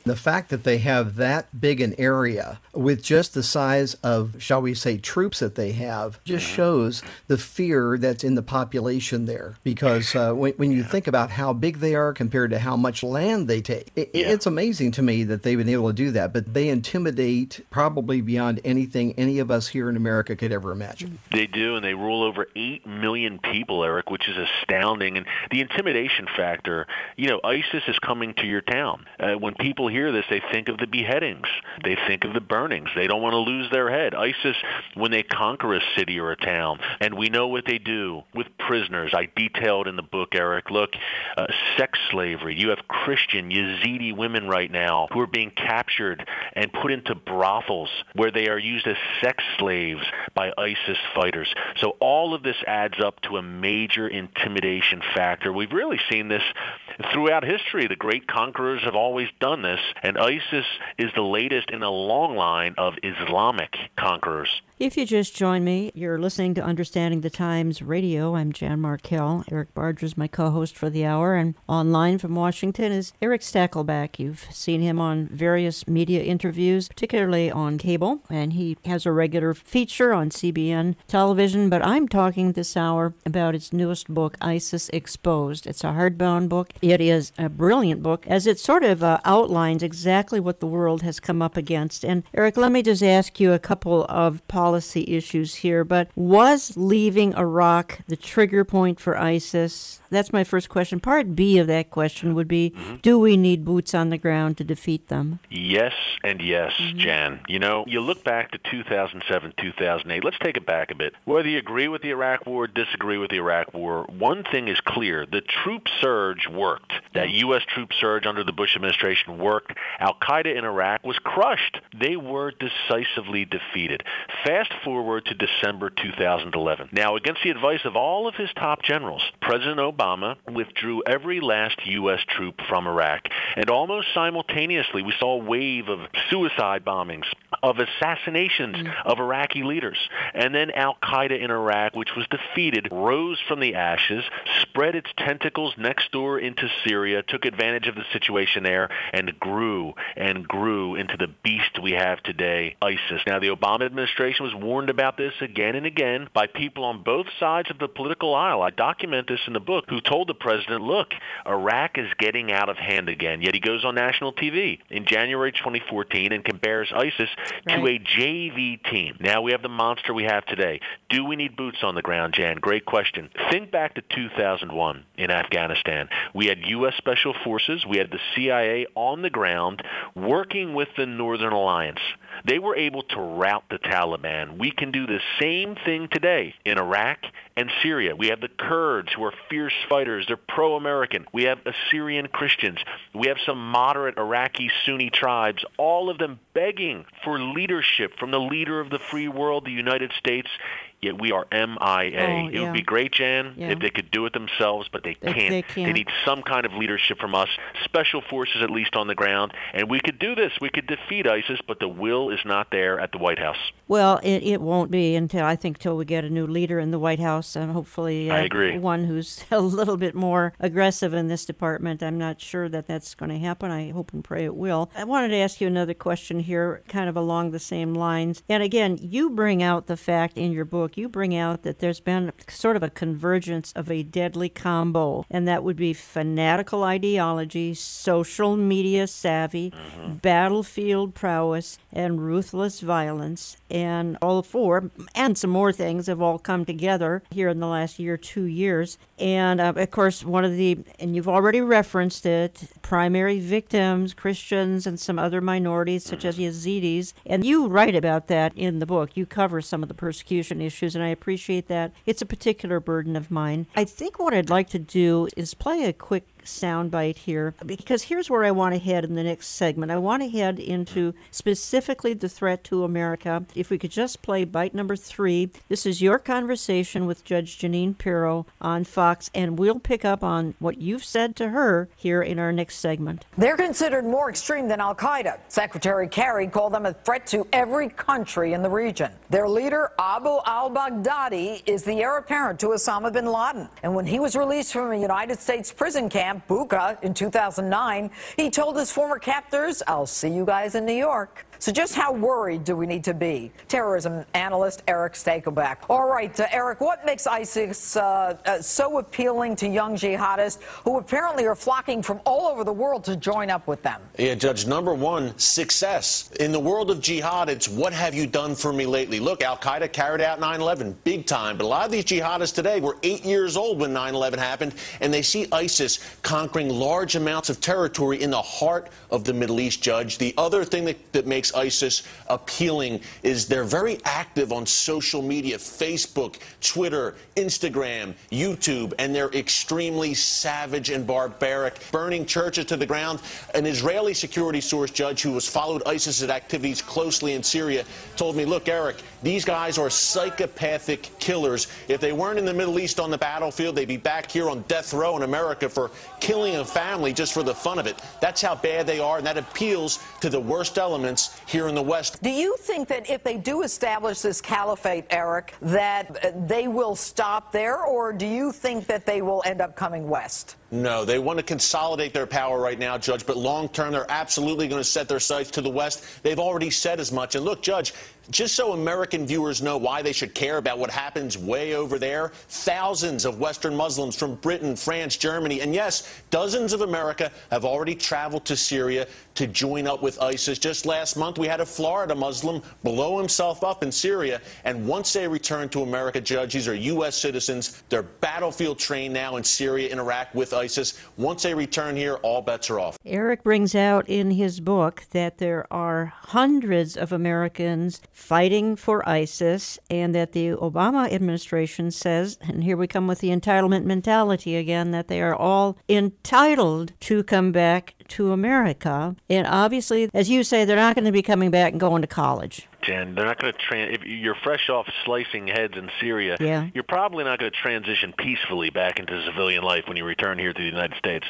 The fact that they have that big an area with just the size of, shall we say, troops that they have just shows the fear that's in the population there. Because when you think about how big they are compared to how much land they take, it's amazing to me that they've been able to do that. But they intimidate probably beyond anything any of us here in America could ever imagine. They do, and they rule over 8 million people, Eric, which is astounding. And the intimidation factor, ISIS is coming to your town. When people hear this, they think of the beheadings. They think of the burnings. They don't want to lose their head. ISIS, when they conquer a city or a town, and we know what they do with prisoners. I detailed in the book, Eric, look, sex slavery. You have Christian Yazidi women right now who are being captured and put into brothels where they are used as sex slaves by ISIS fighters. So all of this adds up to a major intimidation factor. We've really seen this throughout history. The great conquerors have always done this, and ISIS is the latest in a long line of Islamic conquerors. If you just joined me, you're listening to Understanding the Times Radio. I'm Jan Markell. Eric Barger is my co-host for the hour, and online from Washington is Eric Stakelback. You've seen him on various media interviews, particularly on cable, and he has a regular feature on CBN television, but I'm talking this hour about his newest book, ISIS Exposed. It's a hardbound book. It is a brilliant book, as it sort of outlines exactly what the world has come up against. And Eric, let me just ask you a couple of policy issues here, but was leaving Iraq the trigger point for ISIS? That's my first question. Part B of that question would be, do we need boots on the ground to defeat them? Yes and yes, Jan. You look back to 2007, 2008. Let's take it back a bit. Whether you agree with the Iraq War, disagree with the Iraq War, one thing is clear. The troop surge worked. That U.S. troop surge under the Bush administration worked. Al-Qaeda in Iraq was crushed. They were decisively defeated. Fast forward to December 2011. Now, against the advice of all of his top generals, President Obama withdrew every last U.S. troop from Iraq. And almost simultaneously, we saw a wave of suicide bombings, of assassinations of Iraqi leaders. And then Al-Qaeda in Iraq, which was defeated, rose from the ashes, spread its tentacles next door into Syria, took advantage of the situation there, and grew into the beast we have today, ISIS. Now, the Obama administration was warned about this again and again by people on both sides of the political aisle. I document this in the book, who told the president, look, Iraq is getting out of hand again. Yet he goes on national TV in January 2014 and compares ISIS to a JV team. Now we have the monster we have today. Do we need boots on the ground, Jan? Great question. Think back to 2001 in Afghanistan. We had U.S. Special Forces. We had the CIA on the ground working with the Northern Alliance. They were able to rout the Taliban. We can do the same thing today in Iraq and Syria. We have the Kurds, who are fierce fighters. They're pro-American. We have Assyrian Christians. We have some moderate Iraqi Sunni tribes, all of them begging for leadership from the leader of the free world, the United States. Yet we are MIA. It would be great, Jan, if they could do it themselves, but they can't. They need some kind of leadership from us, special forces at least on the ground, and we could do this. We could defeat ISIS, but the will is not there at the White House. Well, it won't be until we get a new leader in the White House, and hopefully I agree. One who's a little bit more aggressive in this department. I'm not sure that that's going to happen. I hope and pray it will. I wanted to ask you another question here, kind of along the same lines. And again, you bring out the fact in your book, you bring out that there's been sort of a convergence of a deadly combo, and that would be fanatical ideology, social media savvy, battlefield prowess, and ruthless violence. And all four, and some more things, have all come together here in the last year, 2 years. And of course, and you've already referenced it, primary victims, Christians, and some other minorities, such as Yazidis. And you write about that in the book. You cover some of the persecution issues, and I appreciate that. It's a particular burden of mine. I think what I'd like to do is play a quick soundbite here, because here's where I want to head in the next segment. I want to head into specifically the threat to America. If we could just play bite number 3. This is your conversation with Judge Jeanine Pirro on Fox, and we'll pick up on what you've said to her here in our next segment. They're considered more extreme than Al-Qaeda. Secretary Kerry called them a threat to every country in the region. Their leader, Abu al-Baghdadi, is the heir apparent to Osama bin Laden. And when he was released from a United States prison camp, Camp Bucca in 2009. He told his former captors, "I'll see you guys in New York." So just how worried do we need to be? Terrorism analyst Eric Stakelback. All right, Eric, what makes ISIS so appealing to young jihadists who apparently are flocking from all over the world to join up with them? Yeah, Judge, number one, success. In the world of jihad, it's what have you done for me lately? Look, Al-Qaeda carried out 9/11, big time. But a lot of these jihadists today were 8 years old when 9/11 happened, and they see ISIS conquering large amounts of territory in the heart of the Middle East, Judge. The other thing that makes ISIS appealing is they're very active on social media, Facebook, Twitter, Instagram, YouTube, and they're extremely savage and barbaric, burning churches to the ground. An Israeli security source, Judge, who has followed ISIS's activities closely in Syria, told me, look, Eric, these guys are psychopathic killers. If they weren't in the Middle East on the battlefield, they'd be back here on death row in America for killing a family just for the fun of it. That's how bad they are, and that appeals to the worst elements here in the West. Do you think that if they do establish this caliphate, Eric, that they will stop there, or do you think that they will end up coming west? No, they want to consolidate their power right now, Judge, but long term, they're absolutely going to set their sights to the west. They've already said as much. And look, Judge, just so American viewers know why they should care about what happens way over there, thousands of Western Muslims from Britain, France, Germany, and yes, dozens of America have already traveled to Syria to join up with ISIS. Just last month, we had a Florida Muslim blow himself up in Syria, and once they return to America, Judge, these are U.S. citizens. They're battlefield trained now in Syria and Iraq with ISIS. Once they return here, all bets are off. Eric brings out in his book that there are hundreds of Americans fighting for ISIS, and that the Obama administration says, and here we come with the entitlement mentality again, that they are all entitled to come back to America. And obviously, as you say, they're not going to be coming back and going to college. Jen, they're not going to if you're fresh off slicing heads in Syria, yeah, you're probably not going to transition peacefully back into civilian life when you return here to the United States.